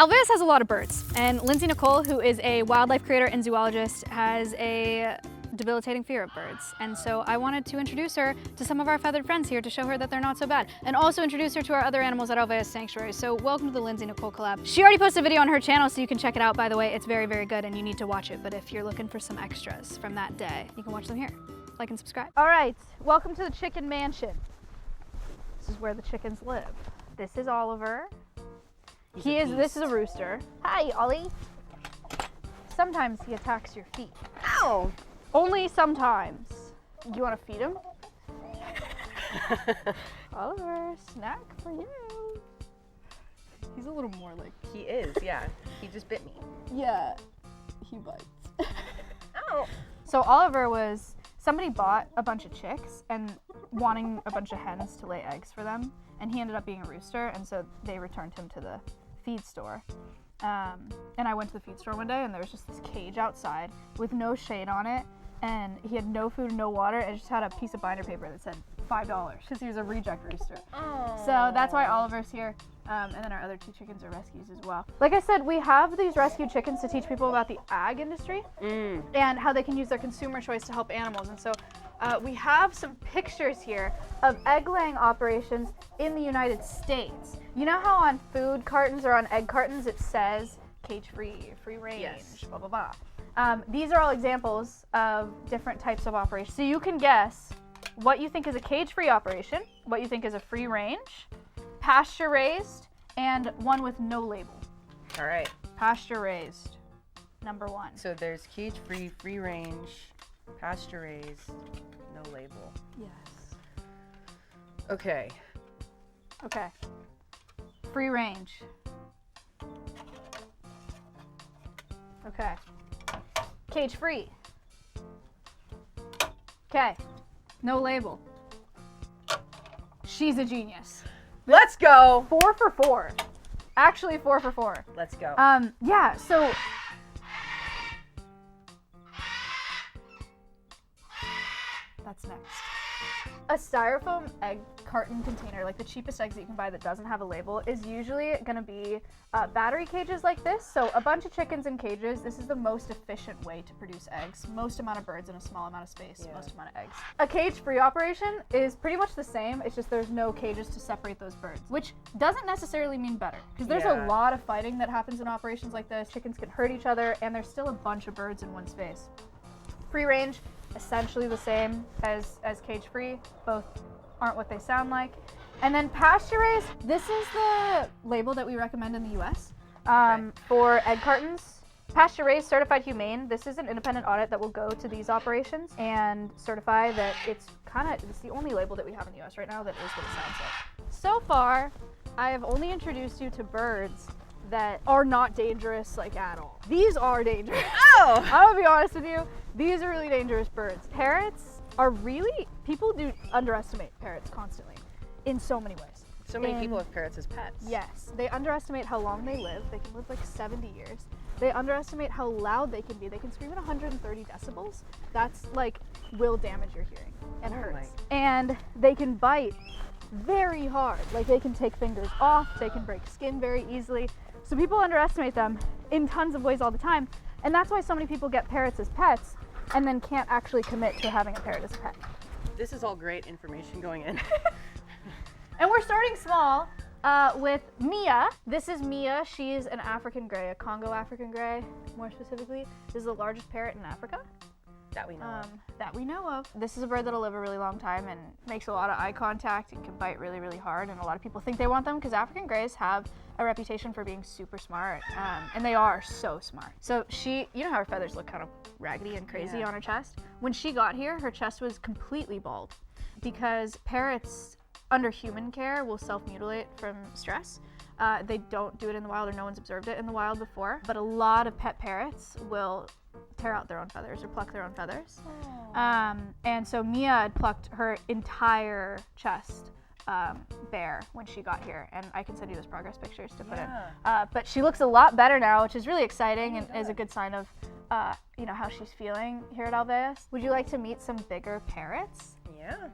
Alveus has a lot of birds, and Lindsay Nikole, who is a wildlife creator and zoologist, has a debilitating fear of birds. And so I wanted to introduce her to some of our feathered friends here to show her that they're not so bad, and also introduce her to our other animals at Alveus Sanctuary. So welcome to the Lindsay Nikole collab. She already posted a video on her channel, so you can check it out, by the way. It's very, very good, and you need to watch it. But if you're looking for some extras from that day, you can watch them here. Like and subscribe. All right, welcome to the chicken mansion. This is where the chickens live. This is Oliver. This is a rooster. Hi, Ollie. Sometimes he attacks your feet. Ow! Only sometimes. Do you want to feed him? Oliver, snack for you. He's a little more like... He is, yeah. He just bit me. Yeah, he bites. Ow! So Oliver somebody bought a bunch of chicks and wanting a bunch of hens to lay eggs for them, and he ended up being a rooster, and so they returned him to the feed store. And I went to the feed store one day, and there was just this cage outside with no shade on it, and he had no food, no water, and just had a piece of binder paper that said $5 because he was a reject rooster. Oh. So that's why Oliver's here. And then our other two chickens are rescues as well. Like I said, we have these rescued chickens to teach people about the ag industry and how they can use their consumer choice to help animals. And so we have some pictures here of egg-laying operations in the United States. You know how on food cartons or on egg cartons it says cage-free, free range, yes, blah, blah, blah. These are all examples of different types of operations. So you can guess what you think is a cage-free operation, what you think is a free range, pasture raised, and one with no label. All right. Pasture raised, number one. So there's cage-free, free range, pasture raised, no label. Yes. Okay. Okay. Free range. Okay. Cage free. Okay. No label. She's a genius. Let's go. 4 for 4. Actually 4 for 4. Let's go. Yeah, so that's next. A styrofoam egg carton container, like the cheapest eggs that you can buy that doesn't have a label, is usually gonna be battery cages like this. So a bunch of chickens in cages. This is the most efficient way to produce eggs. Most amount of birds in a small amount of space, most amount of eggs. A cage-free operation is pretty much the same. It's just there's no cages to separate those birds, which doesn't necessarily mean better, because there's a lot of fighting that happens in operations like this. Chickens can hurt each other, and there's still a bunch of birds in one space. Free range, essentially the same as cage-free. Both aren't what they sound like. And then pasture raised, this is the label that we recommend in the US for egg cartons. Pasture raised, certified humane. This is an independent audit that will go to these operations and certify that it's the only label that we have in the US right now that is what it sounds like. So far, I have only introduced you to birds that are not dangerous, like, at all. These are dangerous. Oh! I'm gonna be honest with you, these are really dangerous birds. Parrots are people do underestimate parrots constantly in so many ways. So many people have parrots as pets. Yes, they underestimate how long they live. They can live like 70 years. They underestimate how loud they can be. They can scream at 130 decibels. That's like, will damage your hearing and hurts. And they can bite very hard. Like, they can take fingers off, they can break skin very easily. So people underestimate them in tons of ways all the time. And that's why so many people get parrots as pets and then can't actually commit to having a parrot as a pet. This is all great information going in. And we're starting small with Mia. This is Mia. She's an African gray, a Congo African gray, more specifically. This is the largest parrot in Africa. That we know of. That we know of. This is a bird that'll live a really long time and makes a lot of eye contact and can bite really, really hard. And a lot of people think they want them because African grays have a reputation for being super smart. And they are so smart. So you know how her feathers look kind of raggedy and crazy on her chest? When she got here, her chest was completely bald because parrots under human care will self-mutilate from stress. They don't do it in the wild, or no one's observed it in the wild before, but a lot of pet parrots will tear out their own feathers or pluck their own feathers. And so Mia had plucked her entire chest bare when she got here, and I can send you those progress pictures to put in. But she looks a lot better now, which is really exciting and is a good sign of how she's feeling here at Alveus. Would you like to meet some bigger parrots? Yeah.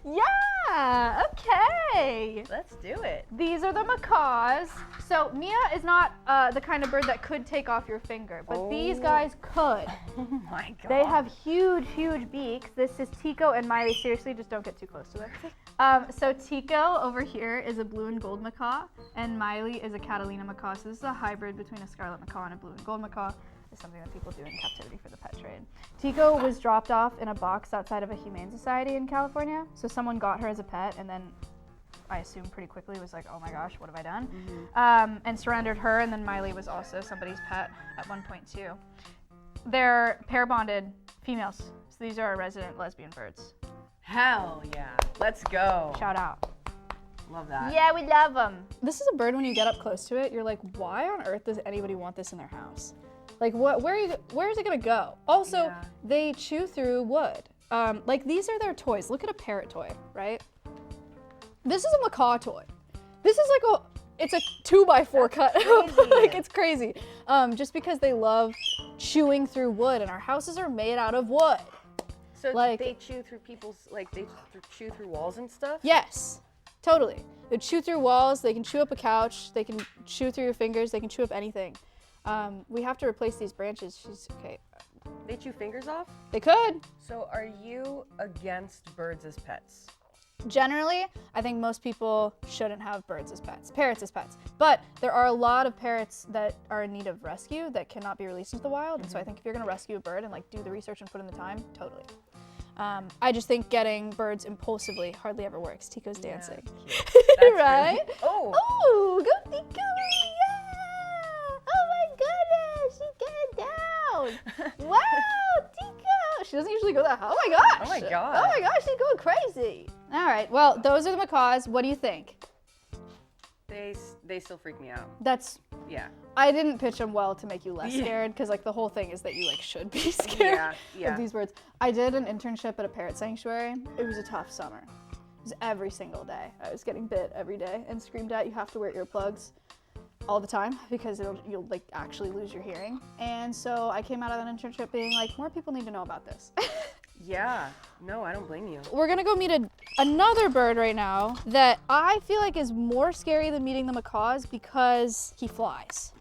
Yeah, okay. Let's do it. These are the macaws. So Mia is not the kind of bird that could take off your finger, but these guys could. Oh my god. They have huge, huge beaks. This is Tico and Miley. Seriously, just don't get too close to them. So Tico over here is a blue and gold macaw, and Miley is a Catalina macaw. So this is a hybrid between a scarlet macaw and a blue and gold macaw. It's something that people do in captivity for the pet trade. Tico was dropped off in a box outside of a humane society in California. So someone got her as a pet, and then I assume pretty quickly was like, oh my gosh, what have I done? And surrendered her, and then Miley was also somebody's pet at one point too. They're pair bonded females. So these are our resident lesbian birds. Hell yeah. Let's go. Shout out. Love that. Yeah, we love them. This is a bird when you get up close to it, you're like, why on earth does anybody want this in their house? Like, where is it gonna go? Also, they chew through wood. Like, these are their toys. Look at a parrot toy, right? This is a macaw toy. This is like it's a 2x4 cut. Like, it's crazy. Just because they love chewing through wood, and our houses are made out of wood. So like, they chew through people's, like, they chew through walls and stuff? Yes, totally. They chew through walls, they can chew up a couch, they can chew through your fingers, they can chew up anything. We have to replace these branches. She's okay. They chew fingers off? They could. So are you against birds as pets? Generally, I think most people shouldn't have birds as pets, parrots as pets. But there are a lot of parrots that are in need of rescue that cannot be released into the wild. And so I think if you're gonna rescue a bird and like do the research and put in the time, totally. I just think getting birds impulsively hardly ever works. Tico's dancing. Right? Really... Oh! Oh, go Tico! Yeah! Oh my goodness, she's getting down! Wow, Tico! She doesn't usually go that high. Oh my gosh! Oh my god! Oh my gosh, she's going crazy! All right, well, those are the macaws. What do you think? They still freak me out. That's... Yeah. I didn't pitch them well to make you less scared, because like the whole thing is that you like should be scared of these birds. I did an internship at a parrot sanctuary. It was a tough summer. It was every single day. I was getting bit every day and screamed at. You have to wear earplugs all the time because you'll like actually lose your hearing. And so I came out of that internship being like, more people need to know about this. Yeah, no, I don't blame you. We're gonna go meet another bird right now that I feel like is more scary than meeting the macaws because he flies.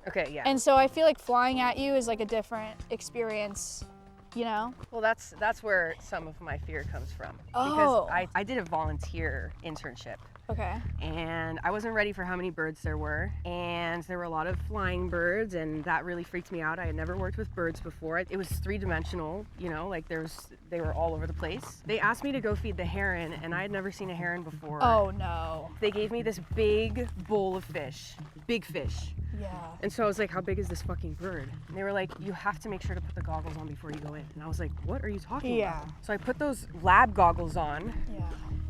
Okay, yeah. And so I feel like flying at you is like a different experience, you know? Well, that's where some of my fear comes from. Oh. Because I did a volunteer internship. Okay. And I wasn't ready for how many birds there were. And there were a lot of flying birds, and that really freaked me out. I had never worked with birds before. It was three-dimensional, you know, like they were all over the place. They asked me to go feed the heron, and I had never seen a heron before. Oh no. They gave me this big bowl of fish, big fish. Yeah. And so I was like, how big is this fucking bird? And they were like, you have to make sure to put the goggles on before you go in. And I was like, what are you talking about? So I put those lab goggles on,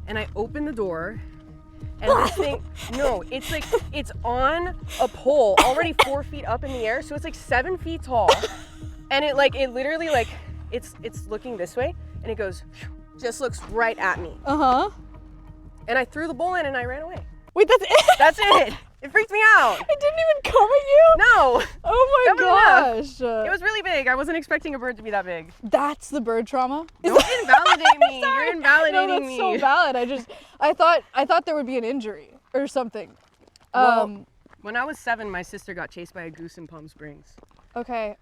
and I opened the door, and this thing, no, it's like, it's on a pole already 4 feet up in the air. So it's like 7 feet tall. And it literally like, it's looking this way, and it goes, just looks right at me. Uh-huh. And I threw the bowl in and I ran away. Wait, that's it? That's it. It freaked me out. It didn't even come at you? No. Oh my gosh. It was really big. I wasn't expecting a bird to be that big. That's the bird trauma? Don't invalidate me. You're invalidating no, that's me. so valid. I thought there would be an injury or something. Well, when I was 7, my sister got chased by a goose in Palm Springs. Okay.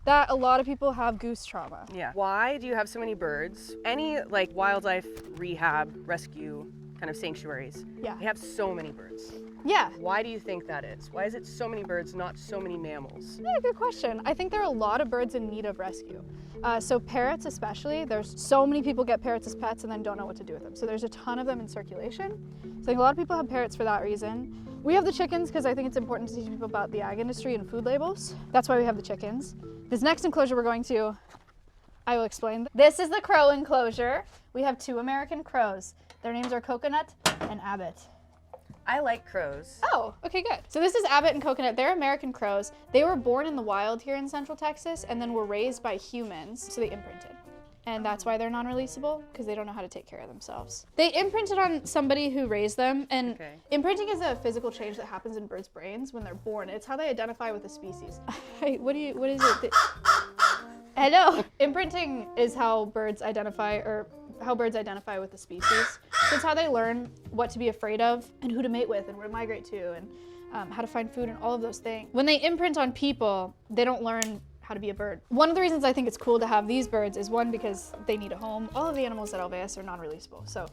That a lot of people have goose trauma. Yeah. Why do you have so many birds? Any like wildlife rehab, rescue kind of sanctuaries, they have so many birds. Yeah. Why do you think that is? Why is it so many birds, not so many mammals? Yeah, good question. I think there are a lot of birds in need of rescue. So parrots especially, there's so many people get parrots as pets and then don't know what to do with them. So there's a ton of them in circulation. So I think a lot of people have parrots for that reason. We have the chickens because I think it's important to teach people about the ag industry and food labels. That's why we have the chickens. This next enclosure we're going to, I will explain. This is the crow enclosure. We have 2 American crows. Their names are Coconut and Abbott. I like crows. Oh, okay, good. So this is Abbott and Coconut. They're American crows. They were born in the wild here in Central Texas and then were raised by humans, so they imprinted. And that's why they're non-releasable, because they don't know how to take care of themselves. They imprinted on somebody who raised them, and imprinting is a physical change that happens in birds' brains when they're born. It's how they identify with the species. Hey, what is it? Hello. Imprinting is how birds identify, or how birds identify with the species. So it's how they learn what to be afraid of and who to mate with and where to migrate to and how to find food and all of those things. When they imprint on people, they don't learn how to be a bird. One of the reasons I think it's cool to have these birds is one, because they need a home. All of the animals at Alveus are non-releasable. So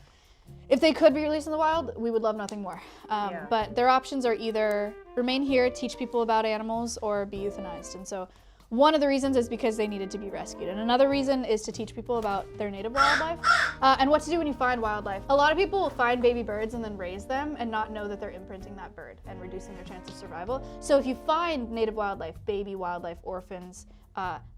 if they could be released in the wild, we would love nothing more. But their options are either remain here, teach people about animals, or be euthanized. And so one of the reasons is because they needed to be rescued. And another reason is to teach people about their native wildlife and what to do when you find wildlife. A lot of people will find baby birds and then raise them and not know that they're imprinting that bird and reducing their chance of survival. So if you find native wildlife, baby wildlife, orphans,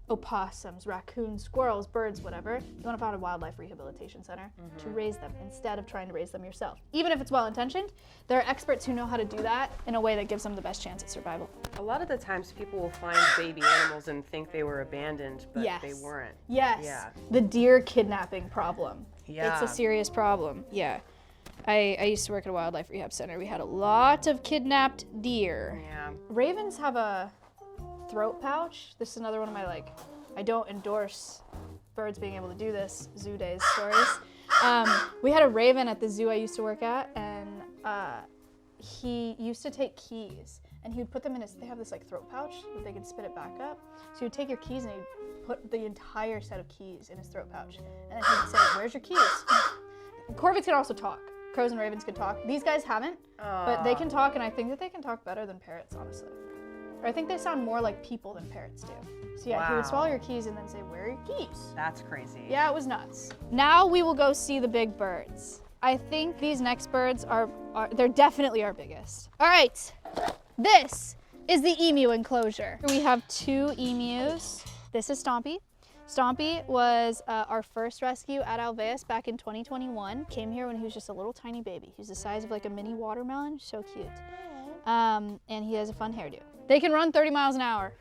opossums, raccoons, squirrels, birds, whatever, you want to find a wildlife rehabilitation center to raise them instead of trying to raise them yourself. Even if it's well-intentioned, there are experts who know how to do that in a way that gives them the best chance at survival. A lot of the times people will find baby animals and think they were abandoned, but they weren't. Yes. Yeah. The deer kidnapping problem. Yeah. It's a serious problem. Yeah. I used to work at a wildlife rehab center. We had a lot of kidnapped deer. Yeah. Ravens have a throat pouch. This is another one of my I don't endorse birds being able to do this, zoo days stories. We had a raven at the zoo I used to work at, and he used to take keys and he would put them in they have this throat pouch that they can spit it back up. So he would take your keys and he'd put the entire set of keys in his throat pouch. And then he'd say, "Where's your keys?" Corvids can also talk. Crows and ravens can talk. These guys haven't, but they can talk, and I think that they can talk better than parrots, honestly. Or I think they sound more like people than parrots do. So yeah, he would swallow your keys and then say, "Where are your keys?" That's crazy. Yeah, it was nuts. Now we will go see the big birds. I think these next birds they're definitely our biggest. All right, this is the emu enclosure. We have 2 emus. This is Stompy. Stompy was our first rescue at Alveus back in 2021. Came here when he was just a little tiny baby. He's the size of a mini watermelon, so cute. And he has a fun hairdo. They can run 30 miles an hour.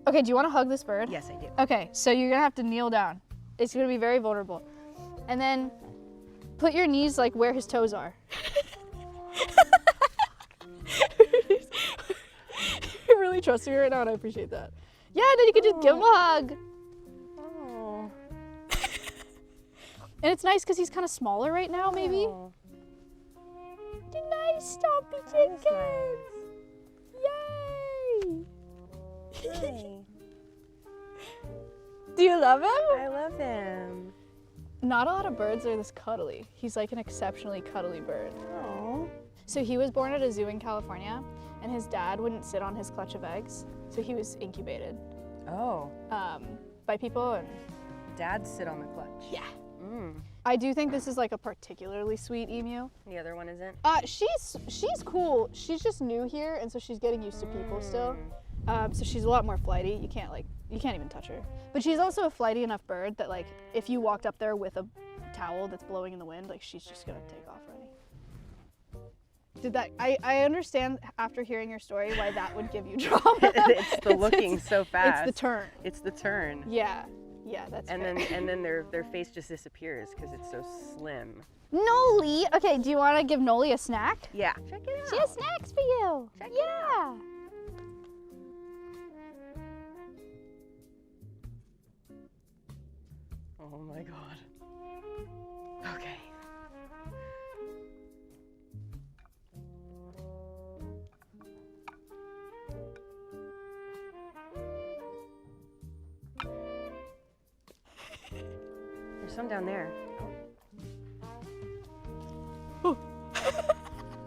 Okay, do you want to hug this bird? Yes, I do. Okay, so you're gonna have to kneel down. It's gonna be very vulnerable. And then put your knees where his toes are. You're really trusting me right now, and I appreciate that. Yeah, then you can just give him a hug. Oh. And it's nice because he's kind of smaller right now, maybe. Oh. Nice, Stompy chickens! Nice. Yay! Do you love him? I love him. Not a lot of birds are this cuddly. He's an exceptionally cuddly bird. Oh. So he was born at a zoo in California, and his dad wouldn't sit on his clutch of eggs, so he was incubated. Oh. By people, and Dads sit on the clutch. yeah. Mm. I do think this is a particularly sweet emu. The other one isn't? She's cool. She's just new here, and so she's getting used to people still. So she's a lot more flighty. You can't even touch her. But she's also a flighty enough bird that if you walked up there with a towel that's blowing in the wind, she's just gonna take off running. I understand after hearing your story why that would give you trauma. It's the looking so fast. It's the turn. It's the turn. Yeah, that's and fair. then their face just disappears because it's so slim. Noli, okay, do you want to give Noli a snack? Yeah. Check it out. She has snacks for you. Check it out. Oh my god. Okay. There's some down there.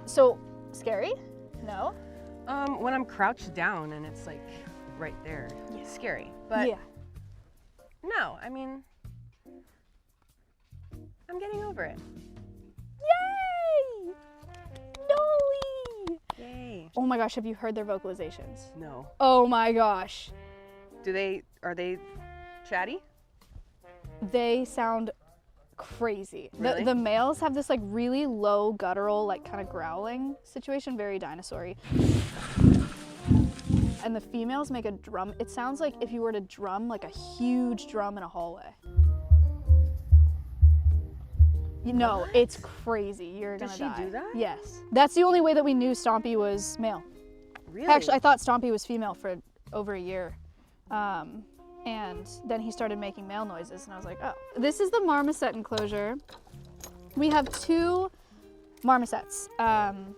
So, scary? No? When I'm crouched down and it's right there, it's scary. But yeah. no, I mean, I'm getting over it. Yay! Noli! Yay. Oh my gosh, have you heard their vocalizations? No. Oh my gosh. Are they chatty? They sound crazy. Really? The males have this really low guttural kind of growling situation, very dinosaur-y. And the females make a drum. It sounds like if you were to drum a huge drum in a hallway. No, it's crazy. You're gonna die. Does she do that? Yes. That's the only way that we knew Stompy was male. Really? Actually, I thought Stompy was female for over a year. And then he started making male noises, and I was like, oh. This is the marmoset enclosure. We have 2 marmosets,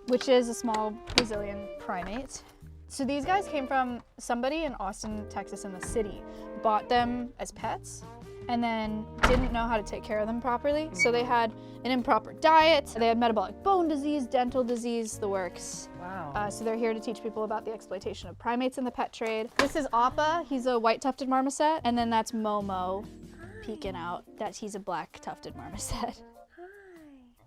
which is a small Brazilian primate. So these guys came from somebody in Austin, Texas, in the city, bought them as pets, and then didn't know how to take care of them properly. So they had an improper diet, they had metabolic bone disease, dental disease, the works. Wow. So they're here to teach people about the exploitation of primates in the pet trade. This is Appa, he's a white tufted marmoset, and then that's Momo peeking out that he's a black tufted marmoset. Hi.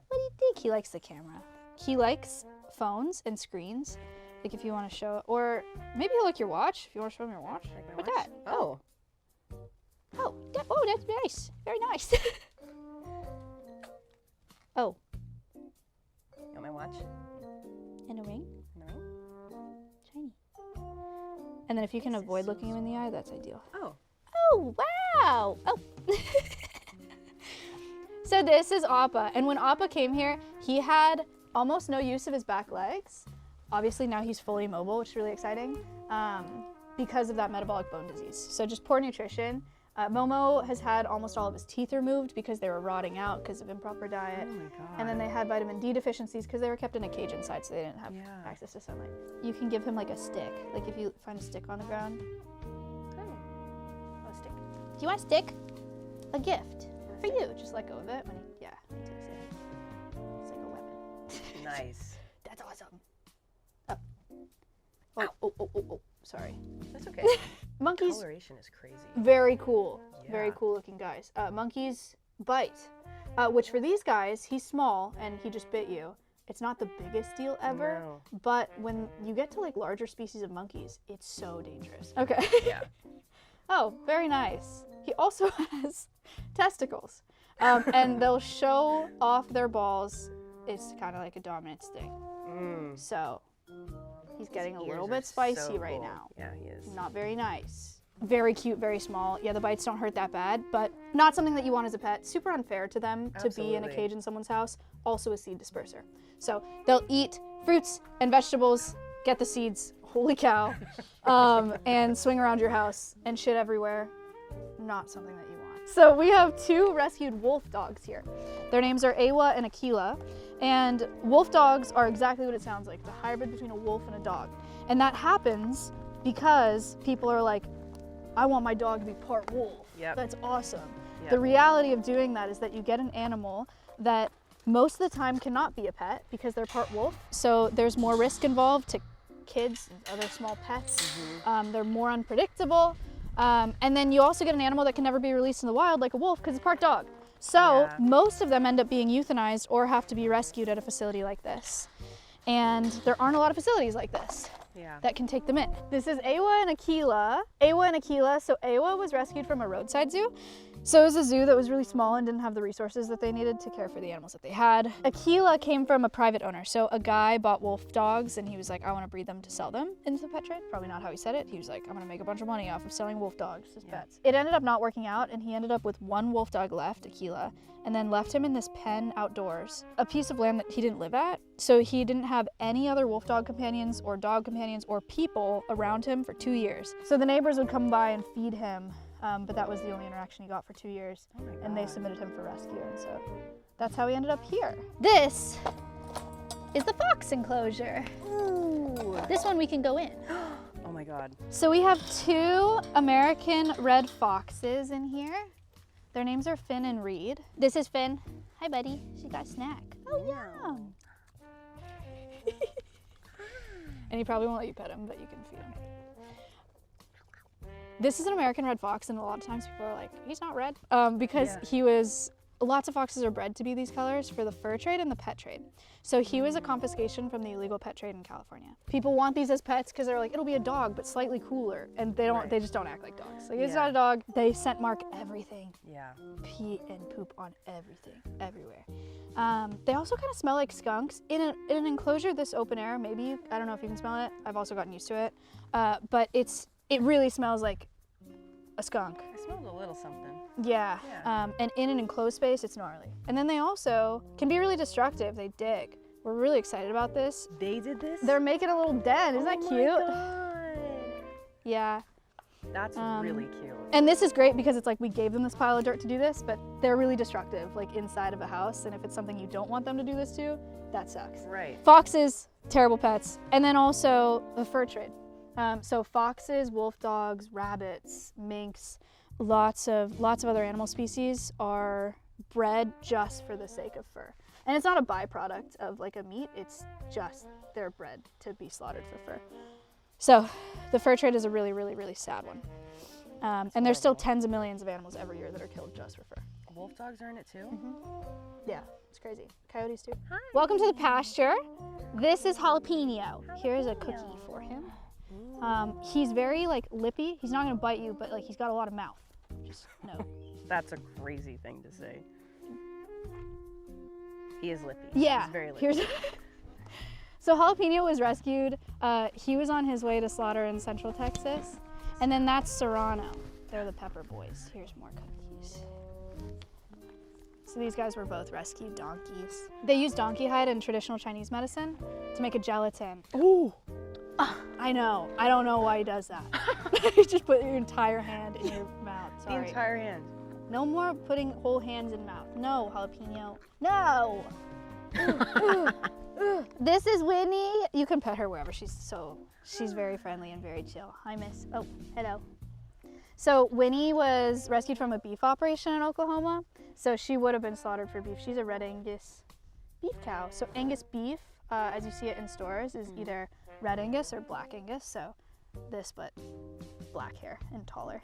What do you think? He likes the camera. He likes phones and screens. Like if you want to show, or maybe he'll like your watch, if you want to show him your watch. Like What's watch? that? Oh. Oh, that's nice. Very nice. Oh. You want my watch? And a ring? And a ring? Shiny. And then if you can avoid looking him in the eye, that's ideal. Oh. Oh, wow. Oh. So this is Appa. And when Appa came here, he had almost no use of his back legs. Obviously now he's fully mobile, which is really exciting, because of that metabolic bone disease. So just poor nutrition. Momo has had almost all of his teeth removed because they were rotting out because of improper diet. Oh my God. And then they had vitamin D deficiencies because they were kept in a cage inside, so they didn't have access to sunlight. You can give him like a stick. Like if you find a stick on the ground. Oh, a stick. Do you want a stick? A gift for you. Just let go of it when he takes it. It's like a weapon. Nice. That's awesome. Oh, sorry. That's okay. Monkeys. Coloration is crazy. Very cool. Yeah. Very cool looking guys. Monkeys bite, which for these guys, he's small and he just bit you. It's not the biggest deal ever, No. but when you get to like larger species of monkeys, it's so dangerous. Okay. Yeah. Oh, very nice. He also has testicles, and they'll show off their balls. It's kind of like a dominant sting. So he's getting a little bit spicy right now. Yeah, he is. Not very nice. Very cute, very small. Yeah, the bites don't hurt that bad, but not something that you want as a pet. Super unfair to them to be in a cage in someone's house. Also a seed disperser. So they'll eat fruits and vegetables, get the seeds, holy cow, and swing around your house and shit everywhere. Not something that you want. So we have 2 rescued wolf dogs here. Their names are Awa and Aquila. And wolf dogs are exactly what it sounds like. It's a hybrid between a wolf and a dog. And that happens because people are like, I want my dog to be part wolf. Yep. That's awesome. Yep. The reality of doing that is that you get an animal that most of the time cannot be a pet because they're part wolf. So there's more risk involved to kids and other small pets. They're more unpredictable. And then you also get an animal that can never be released in the wild like a wolf because it's part dog. So most of them end up being euthanized or have to be rescued at a facility like this. And there aren't a lot of facilities like this that can take them in. This is Awa and Aquila. So Awa was rescued from a roadside zoo. So it was a zoo that was really small and didn't have the resources that they needed to care for the animals that they had. Aquila came from a private owner. So a guy bought wolf dogs and he was like, I want to breed them to sell them into the pet trade. Probably not how he said it. He was like, I'm going to make a bunch of money off of selling wolf dogs as pets. It ended up not working out and he ended up with 1 wolf dog left, Aquila, and then left him in this pen outdoors, a piece of land that he didn't live at. So he didn't have any other wolf dog companions or people around him for 2 years. So the neighbors would come by and feed him. But that was the only interaction he got for 2 years. And they submitted him for rescue, and so that's how he ended up here. This is the fox enclosure. Ooh. This one we can go in. Oh my God. So we have 2 American red foxes in here. Their names are Finn and Reed. This is Finn. Hi, buddy. She got a snack. Oh, yum. And he probably won't let you pet him, but you can feed him. This is an American red fox, and a lot of times people are like, he's not red, because lots of foxes are bred to be these colors for the fur trade and the pet trade. So he was a confiscation from the illegal pet trade in California. People want these as pets because they're like, it'll be a dog, but slightly cooler, and they just don't act like dogs. Like, it's not a dog. They scent mark everything. Yeah. Pee and poop on everything, everywhere. They also kind of smell like skunks. In an enclosure this open air, maybe, I don't know if you can smell it. I've also gotten used to it. But it really smells like a skunk. I smelled a little something. Yeah. And in an enclosed space, it's gnarly. And then they also can be really destructive. They dig. We're really excited about this. They did this? They're making a little den. Isn't that cute? Oh my God. Yeah. That's really cute. And this is great because it's like we gave them this pile of dirt to do this, but they're really destructive, like inside of a house. And if it's something you don't want them to do this to, that sucks. Right. Foxes, terrible pets. And then also the fur trade. So foxes, wolf dogs, rabbits, minks, lots of other animal species are bred just for the sake of fur. And it's not a byproduct of like a meat, it's just they're bred to be slaughtered for fur. So the fur trade is a really, really, really sad one. And there's still tens of millions of animals every year that are killed just for fur. Wolf dogs are in it too? Yeah, it's crazy. Coyotes too. Hi. Welcome to the pasture. This is Jalapeno. Here's a cookie for him. He's very like lippy. He's not gonna bite you, but like he's got a lot of mouth. Just no. That's a crazy thing to say. He is lippy. Yeah. He's very lippy. So Jalapeno was rescued. He was on his way to slaughter in Central Texas. And then that's Serrano. They're the pepper boys. Here's more cookies. So these guys were both rescued donkeys. They use donkey hide in traditional Chinese medicine to make a gelatin. Ooh. I know. I don't know why he does that. You just put your entire hand in your mouth. Sorry. The entire hand. No more putting whole hands in mouth. No, Jalapeno. No. This is Winnie. You can pet her wherever. She's very friendly and very chill. Hi, miss. Oh, hello. So Winnie was rescued from a beef operation in Oklahoma. So she would have been slaughtered for beef. She's a red Angus beef cow. So Angus beef, as you see it in stores, is either red Angus or black Angus. So this, but black hair and taller.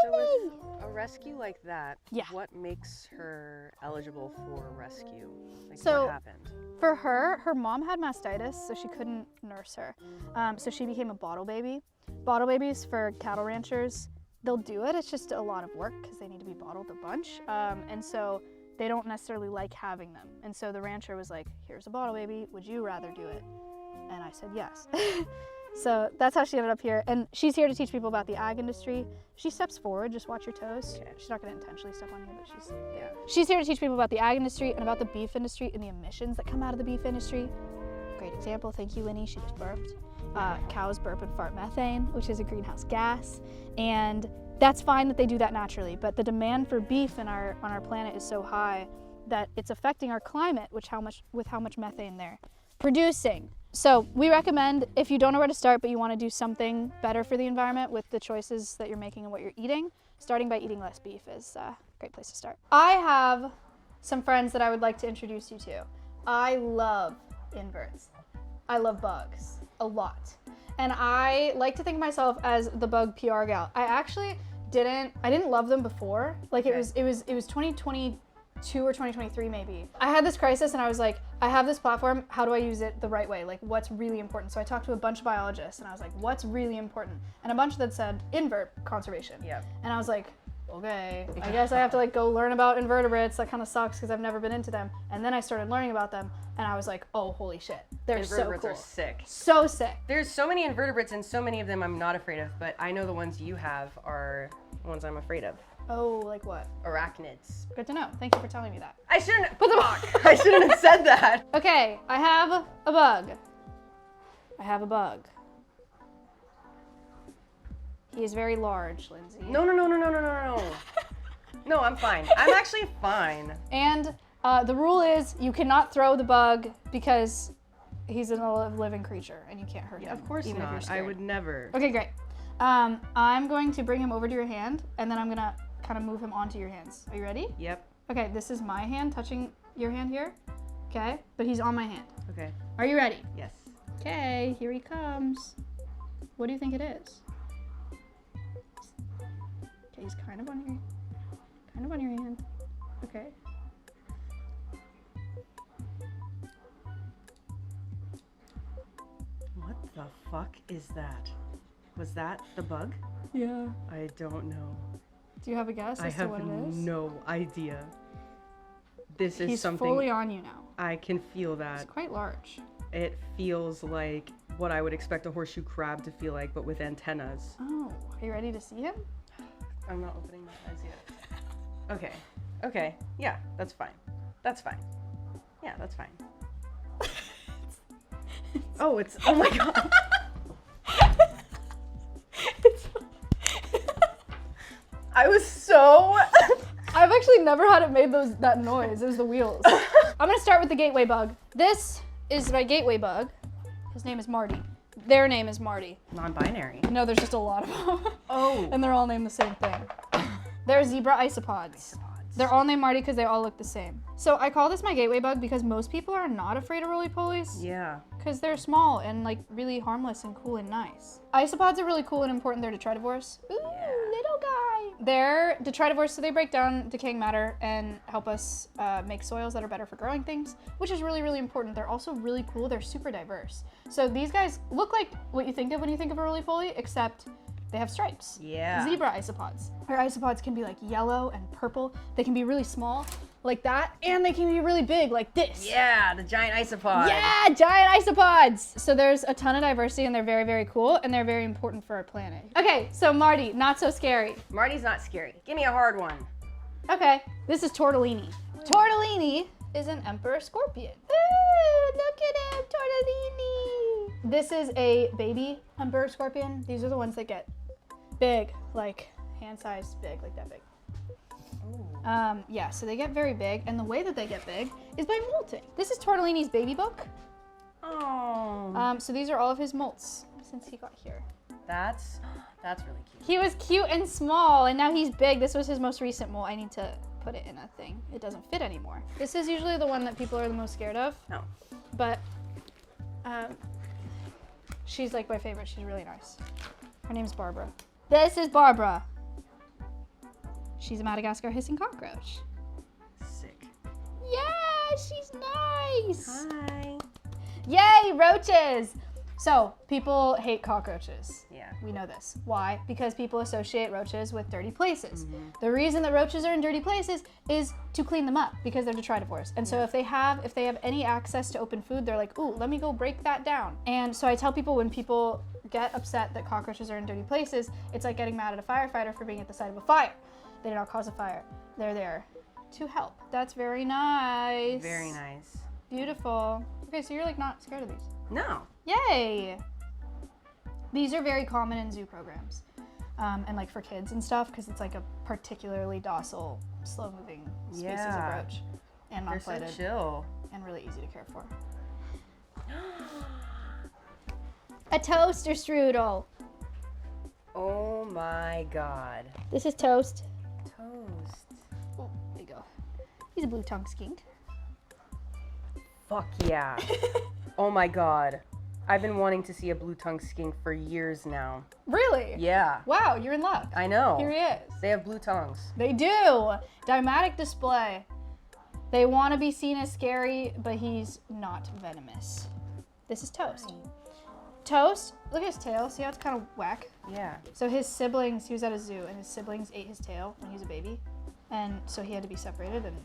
So with a rescue like that, Yeah. what makes her eligible for rescue? Like So- what happened? For her mom had mastitis, so she couldn't nurse her. So she became a bottle baby. Bottle babies for cattle ranchers, they'll do it. It's just a lot of work because they need to be bottled a bunch. And so they don't necessarily like having them. And so the rancher was like, here's a bottle baby. Would you rather do it? And I said yes. So that's how she ended up here. And she's here to teach people about the ag industry. She steps forward, just watch your toes. Okay. She's not gonna intentionally step on you, but she's here to teach people about the ag industry and about the beef industry and the emissions that come out of the beef industry. Great example, thank you, Winnie, she just burped. Cows burp and fart methane, which is a greenhouse gas. And that's fine that they do that naturally, but the demand for beef on our planet is so high that it's affecting our climate, with how much methane they're producing. So we recommend, if you don't know where to start but you want to do something better for the environment with the choices that you're making and what you're eating, starting by eating less beef is a great place to start. I have some friends that I would like to introduce you to. I love inverts. I love bugs a lot. And I like to think of myself as the bug PR gal. I didn't love them before. Like it was 2022 or 2023 maybe. I had this crisis and I was like, I have this platform, how do I use it the right way? Like what's really important? So I talked to a bunch of biologists and I was like, what's really important? And a bunch that said invert conservation. Yeah. And I was like, okay, I guess I have to like go learn about invertebrates. That kind of sucks because I've never been into them. And then I started learning about them and I was like, oh, holy shit. They're so Invertebrates cool. are sick. So sick. There's so many invertebrates and so many of them I'm not afraid of, but I know the ones you have are the ones I'm afraid of. Oh, like what? Arachnids. Good to know. Thank you for telling me that. I shouldn't I shouldn't have said that. Okay, I have a bug. He is very large, Lindsay. No. No, I'm fine. I'm actually fine. And the rule is you cannot throw the bug because he's a living creature and you can't hurt him. Of course even if you're not. scared. I would never. Okay, great. I'm going to bring him over to your hand and then I'm gonna kind of move him onto your hands. Are you ready? Yep. Okay, this is my hand touching your hand here. Okay, but he's on my hand. Okay. Are you ready? Yes. Okay, here he comes. What do you think it is? Okay, he's kind of on your hand. Okay. What the fuck is that? Was that the bug? Yeah. I don't know. Do you have a guess I as to have what it is? no idea. This is He's something fully on you now. I can feel that. It's quite large. It feels like what I would expect a horseshoe crab to feel like, but with antennas. Oh, are you ready to see him? I'm not opening my eyes yet. Okay. Okay. Yeah, that's fine. That's fine. Yeah, that's fine. Oh my god. I was so... I've actually never had it made that noise. It was the wheels. I'm gonna start with the gateway bug. This is my gateway bug. His name is Marty. Their name is Marty. Non-binary. No, there's just a lot of them. Oh. And they're all named the same thing. They're zebra isopods. They're all named Marty because they all look the same. So I call this my gateway bug because most people are not afraid of roly-polies. Yeah. Because they're small and like really harmless and cool and nice. Isopods are really cool and important. They're detritivores. Ooh, little guy. They're detritivores, so they break down decaying matter and help us make soils that are better for growing things, which is really, really important. They're also really cool. They're super diverse. So these guys look like what you think of when you think of a roly-poly, except they have stripes. Yeah. Zebra isopods. Our isopods can be like yellow and purple. They can be really small, like that, and they can be really big, like this. Yeah, the giant isopod. Yeah, giant isopods. So there's a ton of diversity, and they're very, very cool, and they're very important for our planet. Okay, so Marty, not so scary. Marty's not scary. Give me a hard one. Okay, this is Tortellini. Tortellini is an emperor scorpion. Ooh, look at him, Tortellini. This is a baby emperor scorpion. These are the ones that get big, like hand-sized big, like that big. Yeah, so they get very big, and the way that they get big is by molting. This is Tortellini's baby book. Oh. So these are all of his molts since he got here. That's really cute. He was cute and small, and now he's big. This was his most recent molt. I need to put it in a thing. It doesn't fit anymore. This is usually the one that people are the most scared of. No. But she's like my favorite. She's really nice. Her name's Barbara. This is Barbara. She's a Madagascar hissing cockroach. Sick. Yeah, she's nice. Hi. Yay, roaches. So people hate cockroaches. Yeah. We know this. Why? Because people associate roaches with dirty places. The reason that roaches are in dirty places is to clean them up because they're detritivores. And so if they have any access to open food, they're like, ooh, let me go break that down. And so I tell people when people get upset that cockroaches are in dirty places, it's like getting mad at a firefighter for being at the side of a fire. They did not cause a fire. They're there to help. That's very nice. Very nice. Beautiful. Okay, so you're like not scared of these. No. Yay! These are very common in zoo programs, and like for kids and stuff, because it's like a particularly docile, slow-moving species of roach, and They're non-flighted, so chill, and really easy to care for. A toaster strudel. Oh my god. This is Toast. Toast. Oh, there you go. He's a blue-tongued skink. Fuck yeah. Oh my god. I've been wanting to see a blue-tongued skink for years now. Really? Yeah. Wow, you're in luck. I know. Here he is. They have blue tongues. They do. Dymatic display. They want to be seen as scary, but he's not venomous. This is Toast. Toast, look at his tail. See how it's kind of whack? Yeah. So his siblings, he was at a zoo, and his siblings ate his tail when he was a baby. And so he had to be separated, and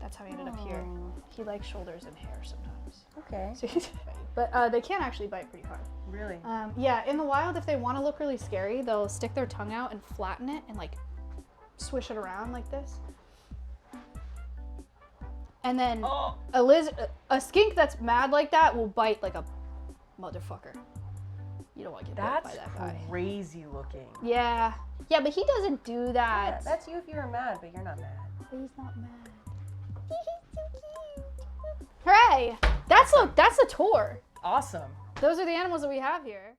that's how he ended up here. He likes shoulders and hair sometimes. Okay. So but they can actually bite pretty hard. Really? Yeah, in the wild, if they want to look really scary, they'll stick their tongue out and flatten it and like swish it around like this. And then a skink that's mad like that will bite like a motherfucker. You don't want to get bit by that guy. That's crazy looking. Yeah. Yeah, but he doesn't do that. Yeah, that's you if you were mad, but you're not mad. He's not mad. Hooray! That's a tour. Awesome. Those are the animals that we have here.